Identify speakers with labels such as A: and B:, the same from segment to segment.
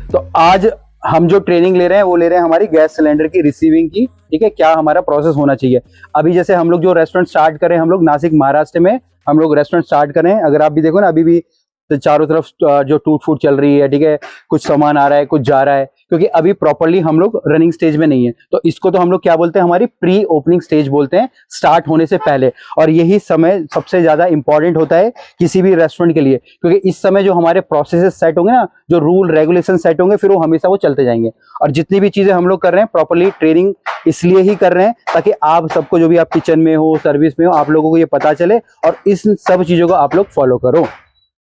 A: तो आज हम जो ट्रेनिंग ले रहे हैं वो ले रहे हैं हमारी गैस सिलेंडर की रिसीविंग की। ठीक है, क्या हमारा प्रोसेस होना चाहिए। अभी जैसे हम लोग जो रेस्टोरेंट स्टार्ट करें, हम लोग नासिक महाराष्ट्र में हम लोग रेस्टोरेंट स्टार्ट करें। अगर आप भी देखो ना, अभी भी तो चारों तरफ जो टूट फूट चल रही है, ठीक है, कुछ सामान आ रहा है, कुछ जा रहा है, क्योंकि अभी प्रॉपर्ली हम लोग रनिंग स्टेज में नहीं है। तो इसको तो हम लोग क्या बोलते हैं, हमारी प्री ओपनिंग स्टेज बोलते हैं, स्टार्ट होने से पहले। और यही समय सबसे ज्यादा इंपॉर्टेंट होता है किसी भी रेस्टोरेंट के लिए, क्योंकि इस समय जो हमारे प्रोसेसेस सेट होंगे ना, जो रूल रेगुलेशन सेट होंगे, फिर वो हमेशा वो चलते जाएंगे। और जितनी भी चीजें हम लोग कर रहे हैं प्रॉपर्ली ट्रेनिंग इसलिए ही कर रहे हैं ताकि आप सबको, जो भी आप किचन में हो, सर्विस में हो, आप लोगों को ये पता चले और इस सब चीजों को आप लोग फॉलो करो।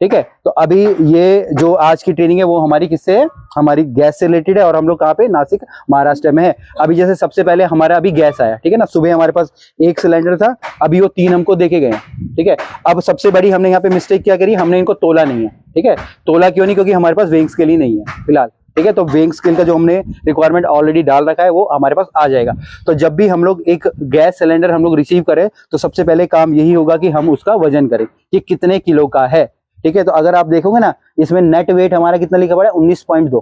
A: ठीक है, तो अभी ये जो आज की ट्रेनिंग है वो हमारी किससे है, हमारी गैस से रिलेटेड है। और हम लोग कहाँ पे, नासिक महाराष्ट्र में है। अभी जैसे सबसे पहले हमारा अभी गैस आया, ठीक है ना, सुबह हमारे पास एक सिलेंडर था, अभी वो 3 हमको देके गए। ठीक है, अब सबसे बड़ी हमने यहाँ पे मिस्टेक क्या करी, हमने इनको तोला नहीं है। ठीक है, तोला क्यों नहीं, क्योंकि हमारे पास वेइंग स्केल ही नहीं है फिलहाल। ठीक है, तो वेइंग स्केल का जो हमने रिक्वायरमेंट ऑलरेडी डाल रखा है वो हमारे पास आ जाएगा। तो जब भी हम लोग एक गैस सिलेंडर हम लोग रिसीव करें तो सबसे पहले काम यही होगा कि हम उसका वजन करें कि कितने किलो का है। ठीक है, तो अगर आप देखोगे ना, इसमें नेट वेट हमारा कितना लिखा पड़ा है, 19.2।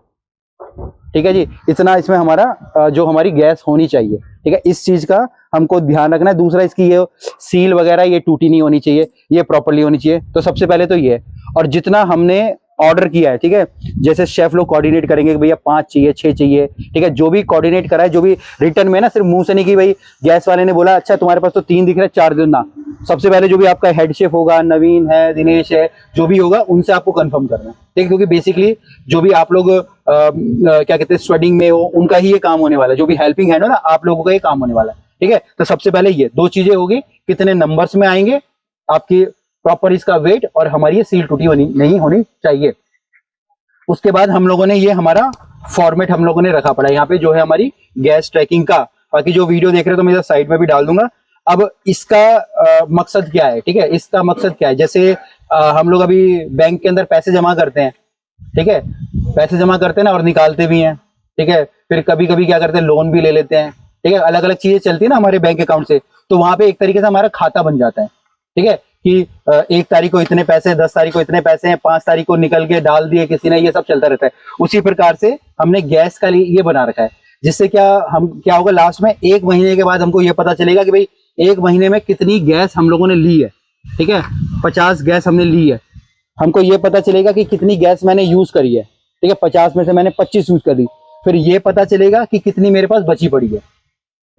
A: ठीक है जी, इतना इसमें हमारा जो हमारी गैस होनी चाहिए। ठीक है, इस चीज का हमको ध्यान रखना है। दूसरा, इसकी ये सील वगैरह ये टूटी नहीं होनी चाहिए, ये प्रॉपर्ली होनी चाहिए। तो सबसे पहले तो ये है। और जितना हमने ऑर्डर किया है, ठीक है, जैसे शेफ लोग कोऑर्डिनेट करेंगे कि भैया 5 चाहिए, 6 चाहिए। ठीक है, जो भी कोऑर्डिनेट करा है, जो भी रिटर्न में ना, सिर्फ मुंह से नहीं कि भाई गैस वाले ने बोला अच्छा तुम्हारे पास तो 3 दिख रहे हैं, 4 दो ना। सबसे पहले जो भी आपका हेड शेफ होगा, नवीन है, दिनेश है, जो भी होगा उनसे आपको कंफर्म करना है। ठीक है, क्योंकि बेसिकली जो भी आप लोग क्या कहते हैं स्वेडिंग में हो, उनका ही ये काम होने वाला है। जो भी हेल्पिंग हैंड हो ना, आप लोगों का ये काम होने वाला है। ठीक है, तो सबसे पहले ये 2 चीजें होगी, कितने नंबर्स में आएंगे आपकी प्रॉपर इसका वेट, और हमारी ये सील टूटी नहीं होनी चाहिए। उसके बाद हम लोगों ने ये हमारा फॉर्मेट हम लोगों ने रखा पड़ा है यहाँ पे, जो है हमारी गैस ट्रैकिंग का। बाकी जो वीडियो देख रहे हो तो मैं साइड में भी डाल दूंगा। अब इसका मकसद क्या है, ठीक है, इसका मकसद क्या है, जैसे हम लोग अभी बैंक के अंदर पैसे जमा करते हैं। ठीक है, पैसे जमा करते हैं ना, और निकालते भी हैं। ठीक है, फिर कभी कभी क्या करते हैं, लोन भी ले लेते हैं। ठीक है, अलग अलग चीजें चलती है ना हमारे बैंक अकाउंट से, तो वहां पे एक तरीके से हमारा खाता बन जाता है। ठीक है, कि 1 तारीख को इतने पैसे, 10 तारीख को इतने पैसे हैं, 5 तारीख को निकल के डाल दिए किसी ने, ये सब चलता रहता है। उसी प्रकार से हमने गैस का लिए ये बना रखा है, जिससे क्या होगा, लास्ट में 1 महीने के बाद हमको ये पता चलेगा कि भाई 1 महीने में कितनी गैस हम लोगों ने ली है। ठीक है, 50 गैस हमने ली है, हमको ये पता चलेगा कि कितनी गैस मैंने यूज करी है। ठीक है, 50 में से मैंने 25 यूज कर दी। फिर ये पता चलेगा कि कितनी मेरे पास बची पड़ी है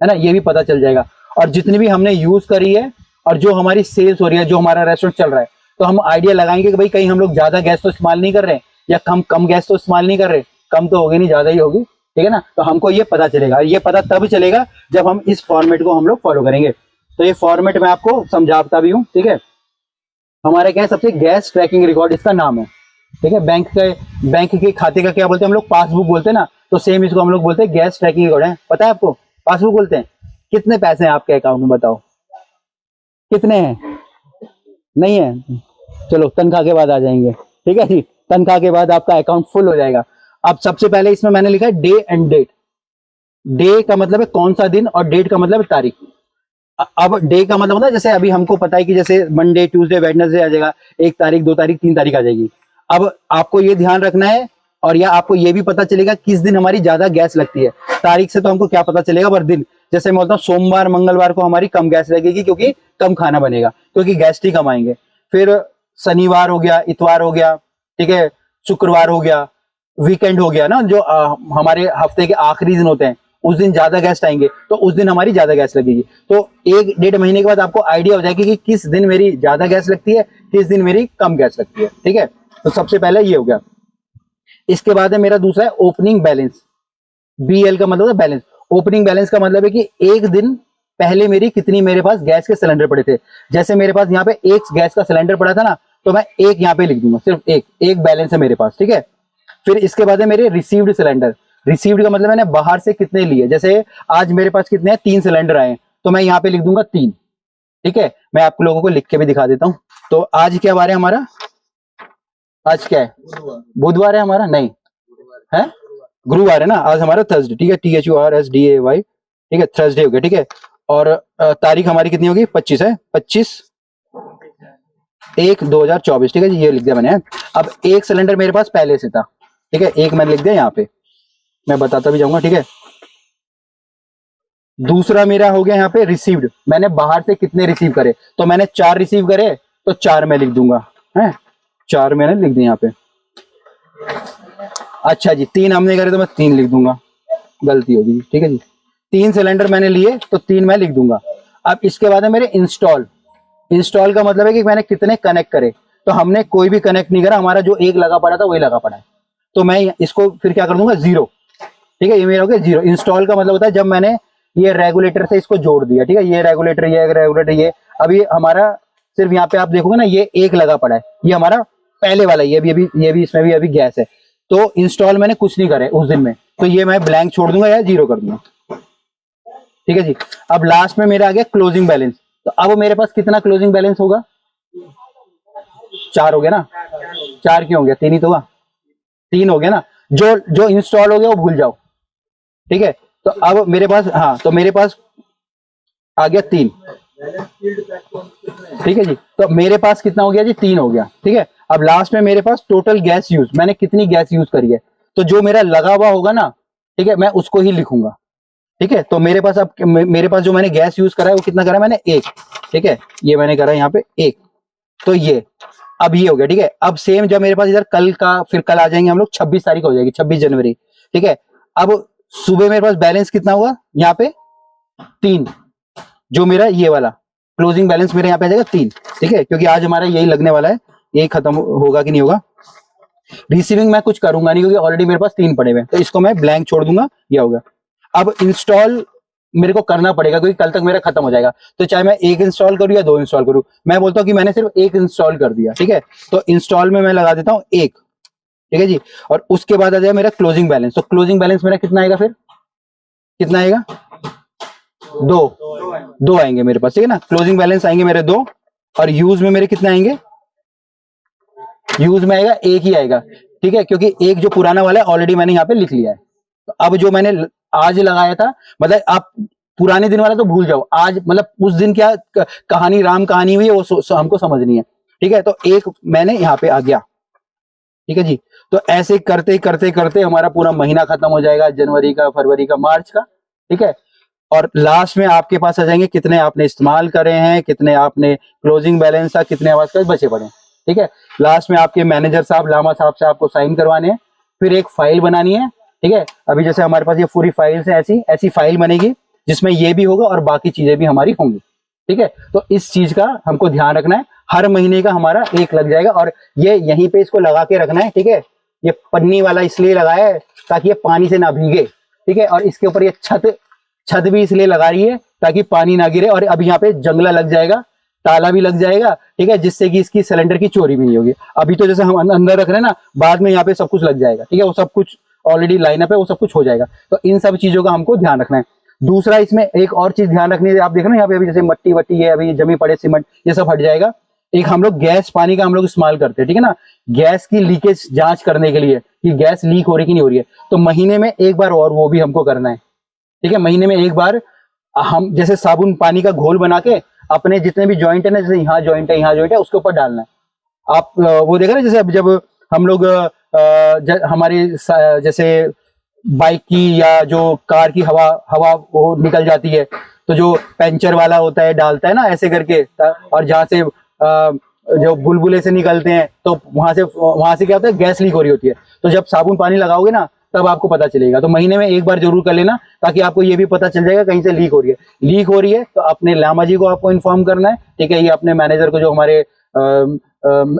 A: ना, ये भी पता चल जाएगा। और जितनी भी हमने यूज करी है और जो हमारी सेल्स हो रही है, जो हमारा रेस्टोरेंट चल रहा है, तो हम आइडिया लगाएंगे कि भाई कहीं हम लोग ज्यादा गैस तो इस्तेमाल नहीं कर रहे हैं, या कम गैस तो इस्तेमाल नहीं कर रहे। कम तो होगी नहीं, ज्यादा ही होगी। ठीक है ना, तो हमको ये पता चलेगा। ये पता तब चलेगा जब हम इस फॉर्मेट को हम लोग फॉलो करेंगे। तो ये फॉर्मेट मैं आपको समझाता भी हूँ। ठीक है, हमारे क्या है, सबसे गैस ट्रैकिंग रिकॉर्ड इसका नाम है। ठीक है, बैंक के खाते का क्या बोलते हैं हम लोग, पासबुक बोलते हैं ना, तो सेम इसको हम लोग बोलते हैं गैस ट्रैकिंग रिकॉर्ड है। पता है आपको, पासबुक बोलते हैं। कितने पैसे हैं आपके अकाउंट में, बताओ कितने हैं? नहीं है, चलो तनख्वाह के बाद आ जाएंगे। ठीक है जी, तनख्वाह के बाद आपका अकाउंट फुल हो जाएगा। अब सबसे पहले इसमें मैंने लिखा है डे एंड डेट। डे का मतलब है कौन सा दिन, और डेट का मतलब है तारीख। अब डे का मतलब होता है, जैसे अभी हमको पता है कि जैसे मंडे, ट्यूसडे, वेडनेसडे आ जाएगा, 1 तारीख, 2 तारीख, 3 तारीख आ जाएगी। अब आपको ये ध्यान रखना है, और या आपको ये भी पता चलेगा किस दिन हमारी ज्यादा गैस लगती है। तारीख से तो हमको क्या पता चलेगा, पर दिन, जैसे मैं बोलता हूँ सोमवार मंगलवार को हमारी कम गैस लगेगी, क्योंकि कम खाना बनेगा, क्योंकि गेस्ट ही कम आएंगे। फिर शनिवार हो गया, इतवार हो गया, ठीक है, शुक्रवार हो गया, वीकेंड हो गया ना, जो हमारे हफ्ते के आखिरी दिन होते हैं, उस दिन ज्यादा गेस्ट आएंगे, तो उस दिन हमारी ज्यादा गैस लगेगी। तो 1-1.5 महीने के बाद आपको आइडिया हो जाएगी कि किस दिन मेरी ज्यादा गैस लगती है, किस दिन मेरी कम गैस लगती है। ठीक है, तो सबसे पहले ये हो गया। इसके बाद है मेरा दूसरा है ओपनिंग बैलेंस। BL का मतलब है बैलेंस। ओपनिंग बैलेंस का मतलब है कि एक दिन पहले कितनी मेरे पास गैस के सिलेंडर पड़े थे। जैसे मेरे पास यहाँ पे 1 गैस का सिलेंडर पड़ा था ना, तो मैं 1 यहाँ पे लिख दूंगा, सिर्फ एक बैलेंस है मेरे पास। ठीक है, फिर इसके बाद है मेरे रिसीव्ड सिलेंडर। रिसीव्ड का मतलब मैंने बाहर से कितने लिए, जैसे आज मेरे पास कितने हैं, 3 सिलेंडर आए, तो मैं यहाँ पे लिख दूंगा 3। ठीक है, मैं आप लोगों को लिख के भी दिखा देता हूँ। तो आज क्या बार है हमारा, आज क्या है, बुधवार है हमारा, नहीं है, गुरुवार है ना, आज हमारा थर्सडे। ठीक है, THURSDAY। ठीक है, थर्सडे हो गया। ठीक है, और तारीख हमारी कितनी होगी, 25 है, 25/1/2024। ठीक है जी, ये लिख दिया मैंने। अब 1 सिलेंडर मेरे पास पहले से था, ठीक है, एक मैंने लिख दिया यहाँ पे, मैं बताता भी जाऊंगा, ठीक है। दूसरा मेरा हो गया यहाँ पे रिसीव्ड, मैंने बाहर से कितने रिसीव करे, तो मैंने 4 रिसीव करे तो 4 मैं लिख दूंगा, है 4 मैंने लिख दिया यहाँ पे। अच्छा जी 3 हमने करे तो मैं 3 लिख दूंगा, गलती होगी, ठीक है जी। 3 सिलेंडर मैंने लिए तो 3 मैं लिख दूंगा। अब इसके बाद है मेरे इंस्टॉल। इंस्टॉल का मतलब है कि मैंने कितने कनेक्ट करे, तो हमने कोई भी कनेक्ट नहीं करा, हमारा जो एक लगा पड़ा था वही लगा पड़ा है, तो मैं इसको फिर क्या कर दूंगा 0, ठीक है, ये मेरा हो गया 0। इंस्टॉल का मतलब होता है जब मैंने ये रेगुलेटर से इसको जोड़ दिया, ठीक है, ये रेगुलेटर, ये रेगुलेटर, ये अभी हमारा सिर्फ यहाँ पे आप देखोगे ना ये एक लगा पड़ा है, ये हमारा पहले वाला, ये भी इसमें भी अभी गैस है, तो इंस्टॉल मैंने कुछ नहीं करे उस दिन में, तो ये मैं ब्लैंक छोड़ दूंगा या 0 कर दूंगा, ठीक है जी। अब लास्ट में मेरा आ गया क्लोजिंग बैलेंस, तो अब मेरे पास कितना क्लोजिंग बैलेंस होगा, 4 हो गया ना, 4 क्यों हो गया, 3 ही तो होगा, 3 हो गया ना, जो इंस्टॉल हो गया वो भूल जाओ, ठीक है। तो अब मेरे पास, हाँ तो मेरे पास आ गया 3, ठीक है जी, तो मेरे पास कितना हो गया जी 3 हो गया, ठीक है। अब लास्ट में मेरे पास टोटल गैस यूज, मैंने कितनी गैस यूज करी है, तो जो मेरा लगा हुआ होगा ना, ठीक है, मैं उसको ही लिखूंगा, ठीक है। तो मेरे पास अब मेरे पास जो मैंने गैस यूज करा है वो कितना करा है मैंने 1, ठीक है, ये मैंने करा है यहाँ पे 1, तो ये अब ये हो गया, ठीक है। अब सेम जब मेरे पास इधर कल का, फिर कल आ जाएंगे हम लोग 26 तारीख हो जाएगी, 26 जनवरी, ठीक है। अब सुबह मेरे पास बैलेंस कितना हुआ यहाँ पे 3, जो मेरा ये वाला क्लोजिंग बैलेंस मेरे यहाँ पे आ जाएगा 3, ठीक है, क्योंकि आज हमारा यही लगने वाला है, यही खत्म होगा कि नहीं होगा। रिसीविंग मैं कुछ करूंगा नहीं क्योंकि ऑलरेडी मेरे पास 3 पड़े हुए, तो इसको मैं ब्लैंक छोड़ दूंगा, ये होगा। अब इंस्टॉल मेरे को करना पड़ेगा क्योंकि कल तक मेरा खत्म हो जाएगा, तो चाहे मैं 1 इंस्टॉल करूं या 2 इंस्टॉल करूं, मैं बोलता हूं कि मैंने सिर्फ 1 इंस्टॉल कर दिया, ठीक है, तो इंस्टॉल में मैं लगा देता हूं 1, ठीक है जी। और उसके बाद आ जाएगा मेरा क्लोजिंग बैलेंस, तो क्लोजिंग बैलेंस मेरा कितना आएगा, फिर कितना आएगा 2 आएंगे मेरे पास, ठीक है ना, क्लोजिंग बैलेंस आएंगे मेरे 2, और यूज में मेरे कितने आएंगे, यूज में आएगा 1 ही आएगा, ठीक है, क्योंकि एक जो पुराना वाला है ऑलरेडी मैंने यहाँ पे लिख लिया है। तो अब जो मैंने आज लगाया था, मतलब आप पुराने दिन वाला तो भूल जाओ, आज मतलब उस दिन क्या कहानी, राम कहानी हुई है वो हमको समझनी है, ठीक है। तो 1 मैंने यहाँ पे आ गया, ठीक है जी। तो ऐसे करते करते करते हमारा पूरा महीना खत्म हो जाएगा, जनवरी का, फरवरी का, मार्च का, ठीक है। और लास्ट में आपके पास आ जाएंगे कितने आपने इस्तेमाल करे हैं, कितने आपने क्लोजिंग बैलेंस था, कितने आवाज का बचे पड़े, ठीक है। लास्ट में आपके मैनेजर साहब, लामा साहब से आपको साइन करवाने हैं, फिर एक फाइल बनानी है, ठीक है। अभी जैसे हमारे पास ये पूरी फाइल्स है, ऐसी ऐसी फाइल बनेगी जिसमें ये भी होगा और बाकी चीजें भी हमारी होंगी, ठीक है। तो इस चीज का हमको ध्यान रखना है, हर महीने का हमारा 1 लग जाएगा, और ये यहीं पे इसको लगा के रखना है, ठीक है। ये पन्नी वाला इसलिए लगाया है ताकि ये पानी से ना भीगे, ठीक है, और इसके ऊपर ये छत भी इसलिए लगा रही है ताकि पानी ना गिरे, और अब यहाँ पे जंगला लग जाएगा, ताला भी लग जाएगा, ठीक है, जिससे कि इसकी सिलेंडर की चोरी भी नहीं होगी। अभी तो जैसे हम अंदर रख रहे हैं ना, बाद में यहाँ पे सब कुछ लग जाएगा, ठीक है, वो सब कुछ ऑलरेडी लाइनअप है, वो सब कुछ हो जाएगा। तो इन सब चीजों का हमको ध्यान रखना है। दूसरा इसमें एक और चीज ध्यान रखनी है, आप देख रहे हो यहाँ पे अभी जैसे मट्टी वट्टी है, अभी जमी पड़े सीमेंट, ये सब हट जाएगा। एक हम लोग गैस पानी का हम लोग इस्तेमाल करते हैं, ठीक है ना, गैस की लीकेज जांच करने के लिए कि गैस लीक हो रही कि नहीं हो रही है, तो महीने में 1 बार और वो भी हमको करना है, ठीक है। महीने में 1 बार हम जैसे साबुन पानी का घोल बना के अपने जितने भी जॉइंट है ना, जैसे यहाँ जॉइंट है, यहाँ जॉइंट है, उसके ऊपर डालना है। आप वो देख रहे हैं जैसे अब जब हम लोग हमारी जैसे बाइक की या जो कार की हवा वो निकल जाती है, तो जो पंचर वाला होता है डालता है ना ऐसे करके, और जहाँ से जो बुलबुले से निकलते हैं तो वहां से क्या होता है, गैस लीक हो रही होती है। तो जब साबुन पानी लगाओगे ना तब आपको पता चलेगा। तो महीने में 1 बार जरूर कर लेना, ताकि आपको ये भी पता चल जाएगा कहीं से लीक हो रही है। लीक हो रही है तो अपने लामा जी को आपको इन्फॉर्म करना है, ठीक है, ये अपने मैनेजर को, जो हमारे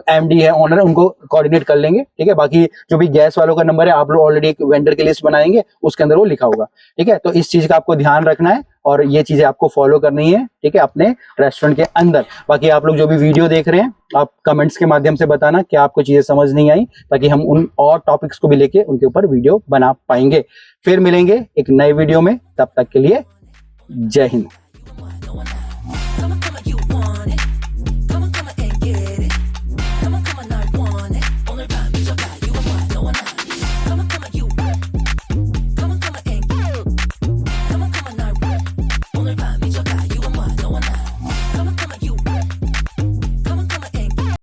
A: एमडी है, ऑनर है, उनको कोऑर्डिनेट कर लेंगे, ठीक है। बाकी जो भी गैस वालों का नंबर है, आप लोग ऑलरेडी एक वेंडर की लिस्ट बनाएंगे, उसके अंदर वो लिखा होगा, ठीक है। तो इस चीज का आपको ध्यान रखना है और ये चीजें आपको फॉलो करनी है, ठीक है, अपने रेस्टोरेंट के अंदर। बाकी आप लोग जो भी वीडियो देख रहे हैं, आप कमेंट्स के माध्यम से बताना कि आपको चीजें समझ नहीं आई, ताकि हम उन और टॉपिक्स को भी लेके उनके ऊपर वीडियो बना पाएंगे। फिर मिलेंगे एक नए वीडियो में, तब तक के लिए जय हिंद।